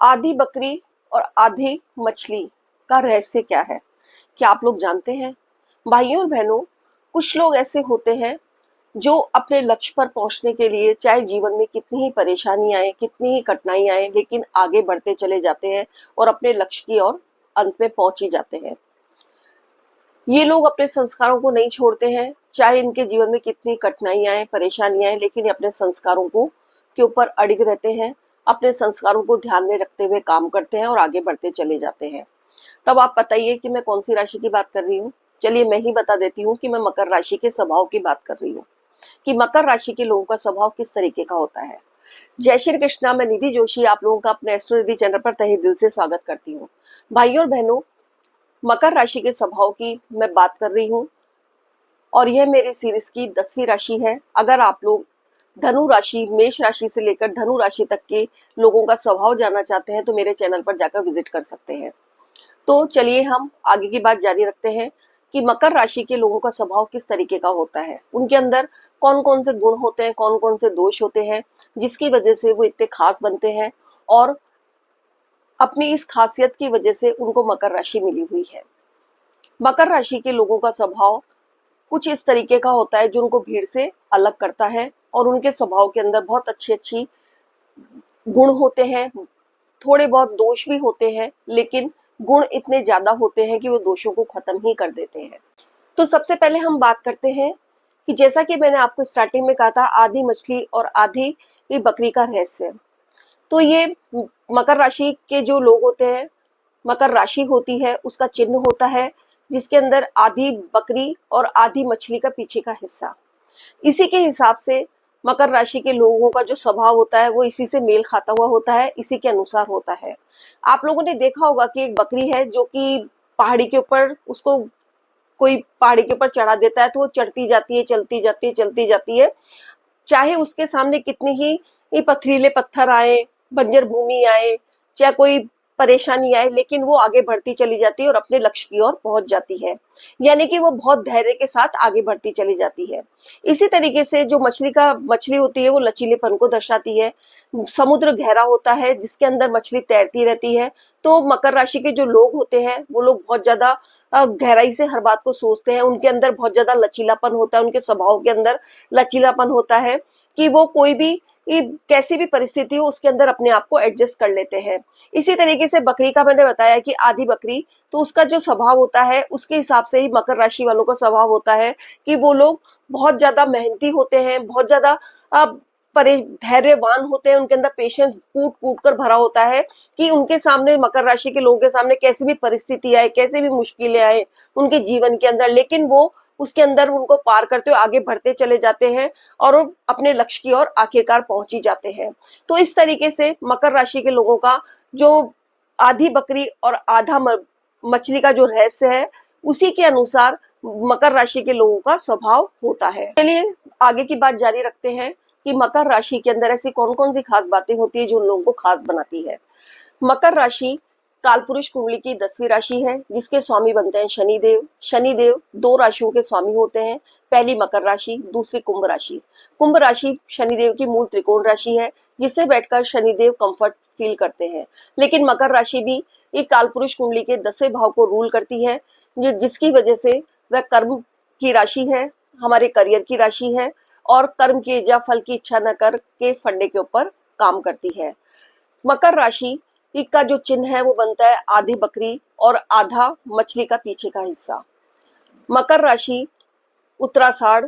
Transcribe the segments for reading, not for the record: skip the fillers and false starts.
आधी बकरी और आधी मछली का रहस्य क्या है? क्या आप लोग जानते हैं? भाइयों और बहनों, कुछ लोग ऐसे होते हैं जो अपने लक्ष्य पर पहुंचने के लिए चाहे जीवन में कितनी ही परेशानी आए, कितनी ही कठिनाई आए, लेकिन आगे बढ़ते चले जाते हैं और अपने लक्ष्य की ओर अंत में पहुंच ही जाते हैं। ये लोग अपने संस्कारों को नहीं छोड़ते हैं, चाहे इनके जीवन में कितनी कठिनाई आए, परेशानियां आए, लेकिन ये अपने संस्कारों को के ऊपर अडिग रहते हैं, अपने संस्कारों को ध्यान में रखते हुए काम करते हैं और आगे बढ़ते चले जाते हैं। तब आप बताइए कि मैं कौन सी राशि की बात कर रही हूँ? चलिए मैं ही बता देती हूँ कि मैं मकर राशि के स्वभाव की बात कर रही हूँ, कि मकर राशि के लोगों का स्वभाव किस तरीके का होता है। जय श्री कृष्णा, मैं निधि जोशी आप लोगों का अपने एस्ट्रो निधि चैनल पर तहे दिल से स्वागत करती हूँ। भाइयों और बहनों, मकर राशि के स्वभाव की मैं बात कर रही हूँ और यह मेरी सीरीज की 10वीं राशि है। अगर आप लोग धनु राशि, मेष राशि से लेकर धनु राशि तक के लोगों का स्वभाव जानना चाहते हैं तो मेरे चैनल पर जाकर विजिट कर सकते हैं। तो चलिए हम आगे की बात जारी रखते हैं कि मकर राशि के लोगों का स्वभाव किस तरीके का होता है, उनके अंदर कौन कौन से गुण होते हैं, कौन कौन से दोष होते हैं जिसकी वजह से वो इतने खास बनते हैं और अपनी इस खासियत की वजह से उनको मकर राशि मिली हुई है। मकर राशि के लोगों का स्वभाव कुछ इस तरीके का होता है जो उनको भीड़ से अलग करता है और उनके स्वभाव के अंदर बहुत अच्छी अच्छी गुण होते हैं। थोड़े बहुत दोष भी होते हैं, लेकिन गुण इतने ज्यादा होते हैं कि वो दोषों को खत्म ही कर देते हैं। तो सबसे पहले हम बात करते हैं कि जैसा कि मैंने आपको स्टार्टिंग में कहा था, आधी मछली और आधी बकरी का रहस्य। तो ये मकर राशि के जो लोग होते हैं, मकर राशि होती है, उसका चिन्ह होता है जिसके अंदर आधी बकरी और आधी मछली का पीछे का हिस्सा। इसी के हिसाब से मकर राशि के लोगों का जो स्वभाव होता है वो इसी से मेल खाता हुआ होता है, इसी के अनुसार होता है। आप लोगों ने देखा होगा कि एक बकरी है जो कि पहाड़ी के ऊपर, उसको कोई पहाड़ी के ऊपर चढ़ा देता है तो वो चढ़ती जाती है, चलती जाती है, चलती जाती है, चाहे उसके सामने कितनी ही ये पथरीले पत्थर आए, बंजर भूमि आए, चाहे कोई परेशानी आए, लेकिन वो आगे बढ़ती चली जाती है और अपने लक्ष्य की ओर पहुंच जाती है। यानी कि वो बहुत धैर्य के साथ आगे बढ़ती चली जाती है। इसी तरीके से जो मछली होती है वो लचीलेपन को दर्शाती है। समुद्र गहरा होता है जिसके अंदर मछली तैरती रहती है। तो मकर राशि के जो लोग होते हैं वो लोग बहुत ज्यादा गहराई से हर बात को सोचते हैं। उनके अंदर बहुत ज्यादा लचीलापन होता है, उनके स्वभाव के अंदर लचीलापन होता है कि वो कोई भी कैसी भी परिस्थिति हो उसके अंदर अपने आप को एडजस्ट कर लेते हैं। इसी तरीके से बकरी का मैंने बताया कि आधी बकरी, तो उसका जो स्वभाव होता है उसके हिसाब से ही मकर राशि वालों का स्वभाव होता है कि वो लोग बहुत ज्यादा मेहनती होते हैं, बहुत ज्यादा धैर्यवान होते हैं। उनके अंदर पेशेंस कूट कूट कर भरा होता है कि उनके सामने, मकर राशि के लोगों के सामने कैसी भी परिस्थिति आए, कैसी भी मुश्किलें आए उनके जीवन के अंदर, लेकिन वो उसके अंदर उनको पार करते हुए आगे बढ़ते चले जाते हैं और अपने लक्ष्य की ओर आखिरकार पहुंच ही जाते हैं। तो इस तरीके से मकर राशि के लोगों का जो आधी बकरी और आधा मछली का जो रहस्य है, उसी के अनुसार मकर राशि के लोगों का स्वभाव होता है। चलिए आगे की बात जारी रखते हैं कि मकर राशि के अंदर ऐसी कौन कौन सी खास बातें होती है जो उन लोगों को खास बनाती है। मकर राशि कालपुरुष कुंडली की 10वीं राशि है जिसके स्वामी बनते हैं शनिदेव। शनिदेव दो राशियों के स्वामी होते हैं, पहली मकर राशि, दूसरी कुंभ राशि। कुंभ राशि शनिदेव की मूल त्रिकोण राशि है जिससे बैठकर शनिदेव कंफर्ट फील करते हैं। लेकिन मकर राशि भी एक कालपुरुष कुंडली के 10वें भाव को रूल करती है, जिसकी वजह से वह कर्म की राशि है, हमारे करियर की राशि है और कर्म की या फल की इच्छा न करके फंडे के ऊपर काम करती है। मकर राशि का जो चिन्ह है वो बनता है आधी बकरी और आधा मछली का पीछे का हिस्सा। मकर राशि उत्तराषाढ़,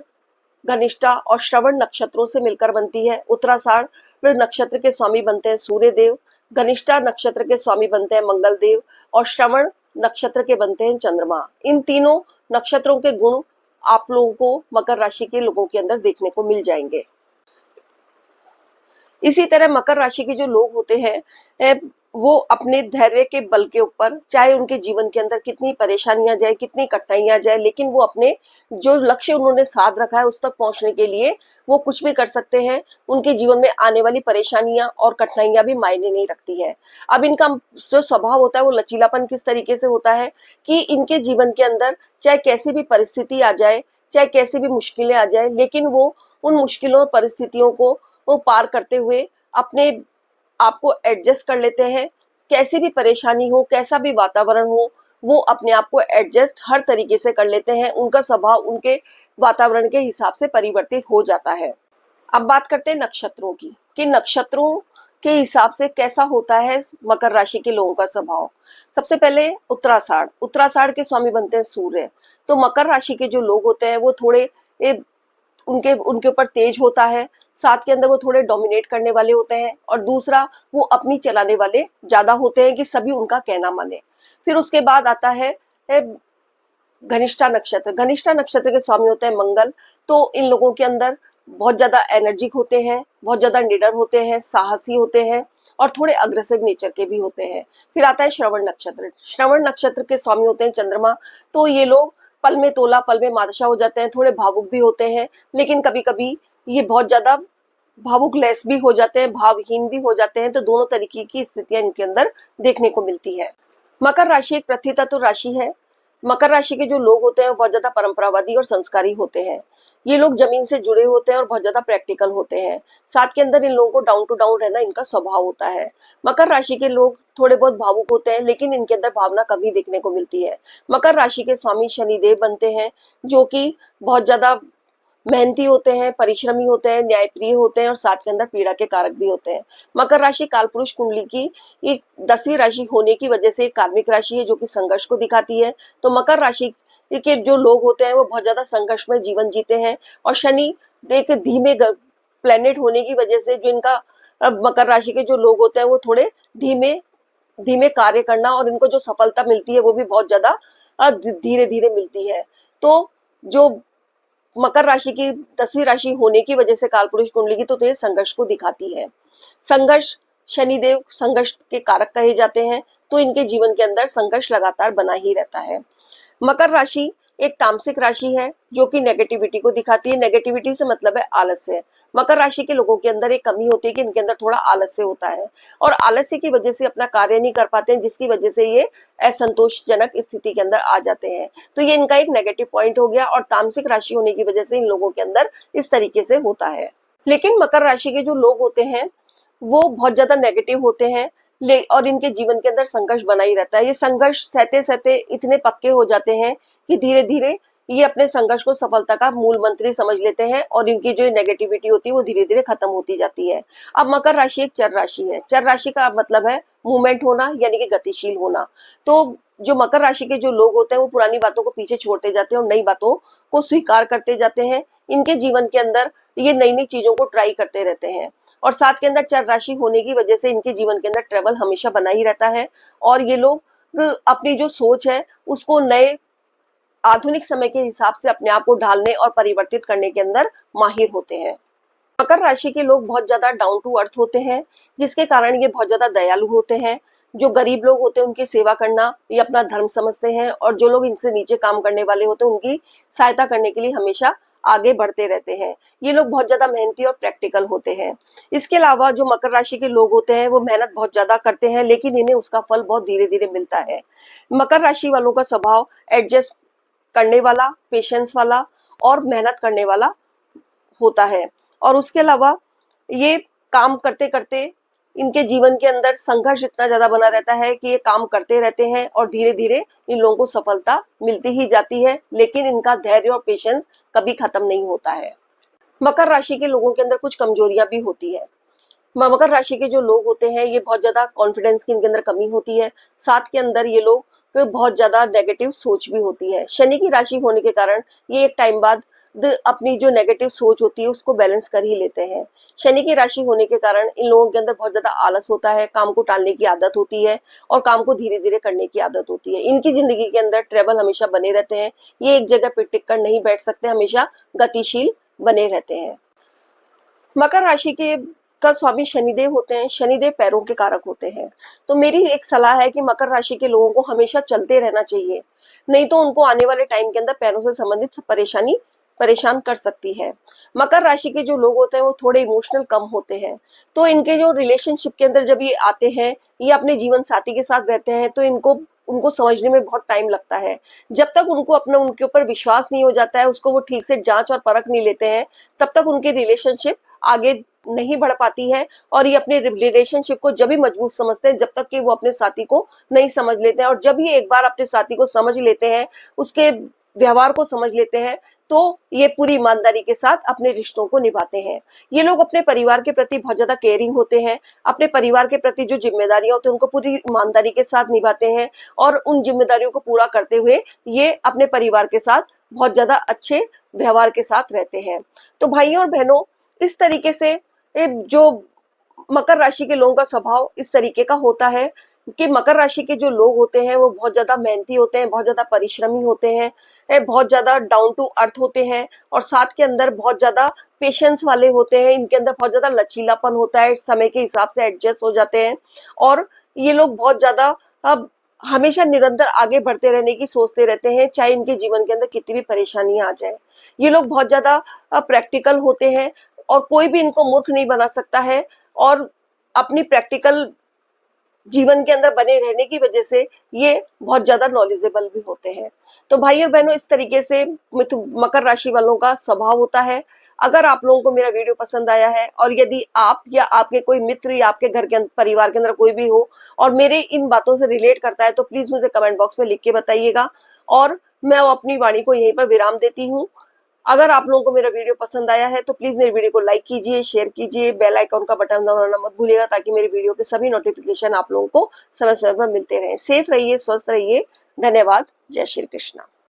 घनिष्ठा और श्रवण नक्षत्रों से मिलकर बनती है। उत्तराषाढ़ नक्षत्र के स्वामी बनते हैं सूर्य देव, घनिष्ठा नक्षत्र के स्वामी बनते हैं मंगल देव और श्रवण नक्षत्र के बनते हैं चंद्रमा। इन तीनों नक्षत्रों के गुण आप लोगों को मकर राशि के लोगों के अंदर देखने को मिल जाएंगे। इसी तरह मकर राशि के जो लोग होते हैं वो अपने धैर्य के बल के ऊपर, चाहे उनके जीवन के अंदर कितनी परेशानियां जाए, कितनी कठिनाइयां जाए, लेकिन वो अपने जो लक्ष्य उन्होंने साध रखा है उस तक पहुंचने के लिए वो कुछ भी कर सकते हैं। उनके जीवन में आने वाली परेशानियां और कठिनाइयां भी मायने नहीं रखती है। अब इनका जो स्वभाव होता है वो लचीलापन किस तरीके से होता है कि इनके जीवन के अंदर चाहे कैसी भी परिस्थिति आ जाए, चाहे कैसी भी मुश्किलें आ जाए, लेकिन वो उन मुश्किलों और परिस्थितियों को वो पार करते हुए अपने आप को एडजस्ट कर लेते हैं कैसी भी परेशानी हो, कैसा भी वातावरण हो, वो अपने आप को एडजस्ट हर तरीके से कर लेते हैं। उनका स्वभाव उनके वातावरण के हिसाब से परिवर्तित हो जाता है। अब बात करते हैं नक्षत्रों की, कि नक्षत्रों के हिसाब से कैसा होता है मकर राशि के लोगों का स्वभाव। सबसे पहले उत्तराषाढ़, उत्तराषाढ़ के स्वामी बनते हैं सूर्य। तो मकर राशि के जो लोग होते हैं वो थोड़े उनके उनके ऊपर तेज होता है, साथ के अंदर वो थोड़े डोमिनेट करने वाले होते हैं, और दूसरा वो अपनी चलाने वाले ज्यादा होते हैं कि सभी उनका कहना माने। फिर उसके बाद आता है घनिष्ठा नक्षत्र। घनिष्ठा नक्षत्र के स्वामी होते हैं मंगल। तो इन लोगों के अंदर बहुत ज्यादा एनर्जिक होते हैं, बहुत ज्यादा निडर होते हैं, साहसी होते हैं, और थोड़े अग्रेसिव नेचर के भी होते हैं। फिर आता है श्रवण नक्षत्र। श्रवण नक्षत्र के स्वामी होते हैं चंद्रमा। तो ये लोग पल में तोला पल में बादशाह हो जाते हैं, थोड़े भावुक भी होते हैं, लेकिन कभी कभी ये बहुत ज्यादा भावुक लेस भी हो जाते हैं, भावहीन भी हो जाते हैं। तो दोनों तरीके की स्थितियां इनके अंदर देखने को मिलती है। मकर राशि एक पृथ्वी तत्व राशि है। मकर राशि के जो लोग होते हैं वो बहुत ज्यादा परंपरावादी और संस्कारी होते हैं। ये लोग जमीन से जुड़े होते हैं और बहुत ज्यादा प्रैक्टिकल होते हैं। साथ के अंदर इन लोगों को डाउन टू डाउन रहना इनका स्वभाव होता है। मकर राशि के लोग थोड़े बहुत भावुक होते हैं, लेकिन इनके अंदर भावना कभी देखने को मिलती है। मकर राशि के स्वामी शनिदेव बनते हैं, जो कि बहुत ज्यादा मेहनती होते हैं, परिश्रमी होते हैं, न्यायप्रिय होते हैं, और साथ के अंदर पीड़ा के कारक भी होते हैं। मकर राशि कालपुरुष कुंडली की एक 10वीं राशि होने की वजह से एक कार्मिक राशि है, जो कि संघर्ष को दिखाती है। तो मकर राशि के जो लोग होते हैं वो बहुत ज्यादा संघर्ष में जीवन जीते हैं, और शनि एक धीमे प्लेनेट होने की वजह से जो इनका मकर राशि के जो लोग होते हैं वो थोड़े धीमे धीमे कार्य करना, और इनको जो सफलता मिलती है वो भी बहुत ज्यादा धीरे धीरे मिलती है। तो जो मकर राशि की 10वीं राशि होने की वजह से कालपुरुष कुंडली की, तो ये संघर्ष को दिखाती है। संघर्ष, शनिदेव संघर्ष के कारक कहे जाते हैं। तो इनके जीवन के अंदर संघर्ष लगातार बना ही रहता है। मकर राशि एक तामसिक राशि है, जो कि नेगेटिविटी को दिखाती है। नेगेटिविटी से मतलब है आलस्य। मकर राशि के लोगों के अंदर एक कमी होती है कि इनके अंदर थोड़ा आलस्य होता है, और आलस्य की वजह से अपना कार्य नहीं कर पाते हैं, जिसकी वजह से ये असंतोषजनक स्थिति के अंदर आ जाते हैं। तो ये इनका एक नेगेटिव पॉइंट हो गया, और तामसिक राशि होने की वजह से इन लोगों के अंदर इस तरीके से होता है। लेकिन मकर राशि के जो लोग होते हैं वो बहुत ज्यादा नेगेटिव होते हैं, और इनके जीवन के अंदर संघर्ष बना ही रहता है। ये संघर्ष सहते सहते इतने पक्के हो जाते हैं कि धीरे धीरे ये अपने संघर्ष को सफलता का मूल मंत्र ही समझ लेते हैं, और इनकी जो नेगेटिविटी होती है वो धीरे धीरे खत्म होती जाती है। अब मकर राशि एक चर राशि है। चर राशि का मतलब है मूवमेंट होना, यानी कि गतिशील होना। तो जो मकर राशि के जो लोग होते हैं वो पुरानी बातों को पीछे छोड़ते जाते हैं और नई बातों को स्वीकार करते जाते हैं। इनके जीवन के अंदर ये नई नई चीजों को ट्राई करते रहते हैं, और साथ के अंदर चर राशि होने की वजह से इनके जीवन के अंदर ट्रेवल हमेशा बना ही रहता है, और ये लोग अपनी जो सोच है उसको नए आधुनिक समय के हिसाब से अपने आप को ढालने और परिवर्तित करने के अंदर माहिर होते हैं। मकर राशि के लोग बहुत ज्यादा डाउन टू अर्थ होते हैं, जिसके कारण ये बहुत ज्यादा दयालु होते हैं। जो गरीब लोग होते हैं उनकी सेवा करना ये अपना धर्म समझते हैं, और जो लोग इनसे नीचे काम करने वाले होते हैं उनकी सहायता करने के लिए हमेशा आगे बढ़ते रहते हैं। ये लोग बहुत ज्यादा मेहनती और प्रैक्टिकल होते हैं। इसके अलावा जो मकर राशि के लोग होते हैं वो मेहनत बहुत ज्यादा करते हैं, लेकिन इन्हें उसका फल बहुत धीरे धीरे मिलता है। मकर राशि वालों का स्वभाव एडजस्ट करने वाला, पेशेंस वाला और मेहनत करने वाला होता है। और उसके अलावा ये काम करते करते इनके जीवन के अंदर संघर्ष इतना ज्यादा बना रहता है कि ये काम करते रहते हैं, और धीरे धीरे इन लोगों को सफलता मिलती ही जाती है, लेकिन इनका धैर्य और पेशेंस कभी खत्म नहीं होता है। मकर राशि के लोगों के अंदर कुछ कमजोरियां भी होती है। मकर राशि के जो लोग होते हैं ये बहुत ज्यादा कॉन्फिडेंस की इनके अंदर कमी होती है। साथ के अंदर ये लोग बहुत ज्यादा नेगेटिव सोच भी होती है। शनि की राशि होने के कारण ये एक टाइम बाद अपनी जो नेगेटिव सोच होती है उसको बैलेंस कर ही लेते हैं। शनि की राशि होने के कारण इन लोगों के अंदर बहुत ज्यादा आलस होता है, काम को टालने की आदत होती है, और काम को धीरे धीरे करने की आदत होती है। इनकी जिंदगी के अंदर ट्रेवल हमेशा बने रहते हैं, ये एक जगह पे टिक कर नहीं बैठ सकते, हमेशा गतिशील बने रहते हैं। मकर राशि के का स्वामी शनिदेव होते हैं। शनिदेव पैरों के कारक होते हैं। तो मेरी एक सलाह है कि मकर राशि के लोगों को हमेशा चलते रहना चाहिए, नहीं तो उनको आने वाले टाइम के अंदर पैरों से संबंधित परेशानी परेशान कर सकती है। मकर राशि के जो लोग होते हैं वो थोड़े इमोशनल कम होते हैं। तो इनके जो रिलेशनशिप के अंदर जब ये आते हैं, ये अपने जीवन साथी के साथ रहते हैं, तो इनको उनको समझने में बहुत टाइम लगता है। जब तक उनको अपना उनके ऊपर विश्वास नहीं हो जाता है, उसको वो ठीक से जांच और परख नहीं लेते हैं, तब तक उनके रिलेशनशिप आगे नहीं बढ़ पाती है, और ये अपने रिलेशनशिप को जब भी मजबूत समझते हैं जब तक कि वो अपने साथी को नहीं समझ लेते हैं। और जब ये एक बार अपने साथी को समझ लेते हैं, उसके व्यवहार को समझ लेते हैं, तो ये पूरी ईमानदारी के साथ अपने रिश्तों को निभाते हैं। ये लोग अपने परिवार के प्रति बहुत ज्यादा केयरिंग होते हैं, अपने परिवार के प्रति जो जिम्मेदारियां होती हैं उनको पूरी ईमानदारी के साथ निभाते हैं, और उन जिम्मेदारियों को पूरा करते हुए ये अपने परिवार के साथ बहुत ज्यादा अच्छे व्यवहार के साथ रहते हैं। तो भाइयों और बहनों, इस तरीके से जो मकर राशि के लोगों का स्वभाव इस तरीके का होता है कि मकर राशि के जो लोग होते हैं वो बहुत ज्यादा मेहनती होते हैं, बहुत ज्यादा परिश्रमी होते हैं, बहुत ज्यादा डाउन टू अर्थ होते हैं, और साथ के अंदर बहुत ज्यादा पेशेंस वाले होते हैं। इनके अंदर बहुत ज्यादा लचीलापन होता है, समय के हिसाब से एडजस्ट हो जाते हैं, और ये लोग बहुत ज्यादा अब हमेशा निरंतर आगे बढ़ते रहने की सोचते रहते हैं, चाहे इनके जीवन के अंदर कितनी भी परेशानियां आ जाए। ये लोग बहुत ज्यादा प्रैक्टिकल होते हैं, और कोई भी इनको मूर्ख नहीं बना सकता है, और अपनी प्रैक्टिकल जीवन के अंदर बने रहने की वजह से ये बहुत ज्यादा नॉलेजेबल भी होते हैं। तो भाई और बहनों, इस तरीके से मकर राशि वालों का स्वभाव होता है। अगर आप लोगों को मेरा वीडियो पसंद आया है, और यदि आप या आपके कोई मित्र या आपके घर के परिवार के अंदर कोई भी हो और मेरे इन बातों से रिलेट करता है, तो प्लीज मुझे कमेंट बॉक्स में लिख के बताइएगा, और मैं अपनी वाणी को यहीं पर विराम देती हूँ। अगर आप लोगों को मेरा वीडियो पसंद आया है तो प्लीज मेरे वीडियो को लाइक कीजिए, शेयर कीजिए, बेल आइकॉन का बटन दबाना मत भूलिएगा, ताकि मेरी वीडियो के सभी नोटिफिकेशन आप लोगों को समय समय पर मिलते रहें। सेफ रहिए, स्वस्थ रहिए। धन्यवाद। जय श्री कृष्णा।